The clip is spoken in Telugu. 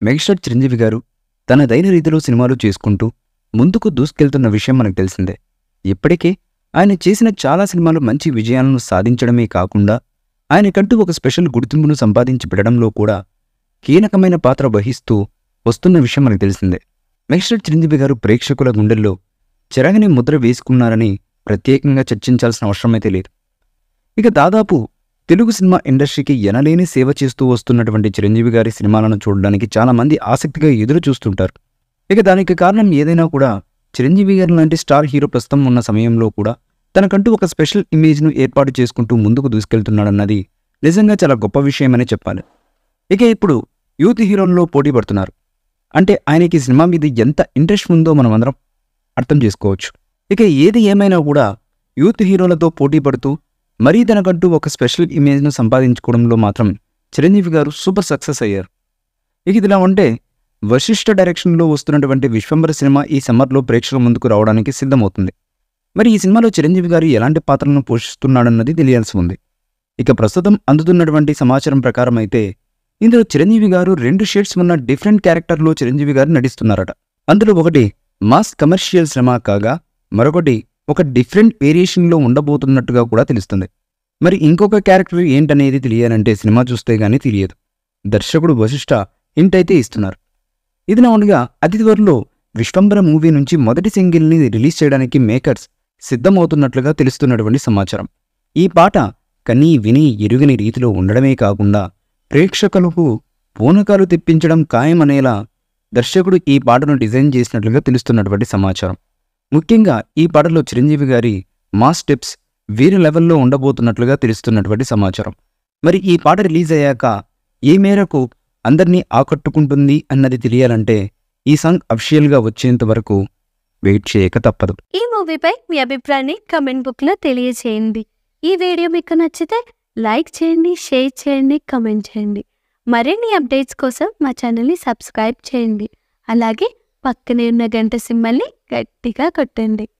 మెగాస్టార్ చిరంజీవి గారు తనదైన రీతిలో సినిమాలు చేసుకుంటూ ముందుకు దూసుకెళ్తున్న విషయం మనకు తెలిసిందే. ఇప్పటికే ఆయన చేసిన చాలా సినిమాలు మంచి విజయాలను సాధించడమే కాకుండా ఆయనకంటూ ఒక స్పెషల్ గుర్తింపును సంపాదించి పెట్టడంలో కూడా కీలకమైన పాత్ర వహిస్తూ వస్తున్న విషయం మనకు తెలిసిందే. మెగాస్టార్ చిరంజీవి గారు ప్రేక్షకుల గుండెల్లో చెరగని ముద్ర వేసుకున్నారని ప్రత్యేకంగా చర్చించాల్సిన అవసరమైతే లేదు. ఇక దాదాపు తెలుగు సినిమా ఇండస్ట్రీకి ఎనలేని సేవ చేస్తూ వస్తున్నటువంటి చిరంజీవి గారి సినిమాలను చూడడానికి చాలామంది ఆసక్తిగా ఎదురు చూస్తుంటారు. ఇక దానికి కారణం ఏదైనా కూడా చిరంజీవి గారి లాంటి స్టార్ హీరో ప్రస్తుతం ఉన్న సమయంలో కూడా తనకంటూ ఒక స్పెషల్ ఇమేజ్ను ఏర్పాటు చేసుకుంటూ ముందుకు దూసుకెళ్తున్నాడన్నది నిజంగా చాలా గొప్ప విషయమనే చెప్పాలి. ఇక ఇప్పుడు యూత్ హీరోల్లో పోటీ పడుతున్నారు అంటే ఆయనకి సినిమా మీద ఎంత ఇంట్రెస్ట్ ఉందో మనం అందరం అర్థం చేసుకోవచ్చు. ఇక ఏది ఏమైనా కూడా యూత్ హీరోలతో పోటీ పడుతూ మరీ తనకంటూ ఒక స్పెషల్ ఇమేజ్ను సంపాదించుకోవడంలో మాత్రం చిరంజీవి గారు సూపర్ సక్సెస్ అయ్యారు. ఇక ఇదిలా ఉంటే వశిష్ఠ డైరెక్షన్లో వస్తున్నటువంటి విశ్వంబర సినిమా ఈ సమ్మర్లో ప్రేక్షకుల ముందుకు రావడానికి సిద్ధమవుతుంది. మరి ఈ సినిమాలో చిరంజీవి గారు ఎలాంటి పాత్రలను పోషిస్తున్నాడన్నది తెలియాల్సి ఉంది. ఇక ప్రస్తుతం అందుతున్నటువంటి సమాచారం ప్రకారం అయితే ఇందులో చిరంజీవి గారు 2 షేడ్స్ ఉన్న డిఫరెంట్ క్యారెక్టర్లో చిరంజీవి గారు నటిస్తున్నారట. అందులో ఒకటి మాస్ కమర్షియల్ సినిమా కాగా మరొకటి ఒక డిఫరెంట్ వేరియేషన్లో ఉండబోతున్నట్టుగా కూడా తెలుస్తుంది. మరి ఇంకొక క్యారెక్టర్ ఏంటనేది తెలియాలంటే సినిమా చూస్తే గానీ తెలియదు. దర్శకుడు వశిష్ఠ హింట్ అయితే ఇస్తున్నారు. ఇదిలా ఉండగా అతి త్వరలో విశ్వంబర మూవీ నుంచి మొదటి సింగిల్ని రిలీజ్ చేయడానికి మేకర్స్ సిద్ధమవుతున్నట్లుగా తెలుస్తున్నటువంటి సమాచారం. ఈ పాట కనీ విని ఎరుగని రీతిలో ఉండడమే కాకుండా ప్రేక్షకులకు పూనకాలు తెప్పించడం ఖాయమనేలా దర్శకుడు ఈ పాటను డిజైన్ చేసినట్లుగా తెలుస్తున్నటువంటి సమాచారం. ముఖ్యంగా ఈ పాటలో చిరంజీవి గారి మాస్ స్టెప్స్ వేరే లెవెల్లో ఉండబోతున్నట్లుగా తెలుస్తున్నటువంటి సమాచారం. మరి ఈ పాట రిలీజ్ అయ్యాక ఏ మేరకు అందరినీ ఆకట్టుకుంటుంది అన్నది తెలియాలంటే ఈ సాంగ్ అఫిషియల్గా వచ్చేంత వరకు వెయిట్ చేయక తప్పదు. ఈ మూవీపై మీ అభిప్రాయాన్ని కమెంట్ బుక్లో తెలియచేయండి. ఈ వీడియో మీకు నచ్చితే లైక్ చేయండి, షేర్ చేయండి, కమెంట్ చేయండి. మరిన్ని అప్డేట్స్ కోసం మా ఛానల్ని సబ్స్క్రైబ్ చేయండి. అలాగే పక్కనే ఉన్న గంట సింబల్ని గట్టిగా కొట్టండి.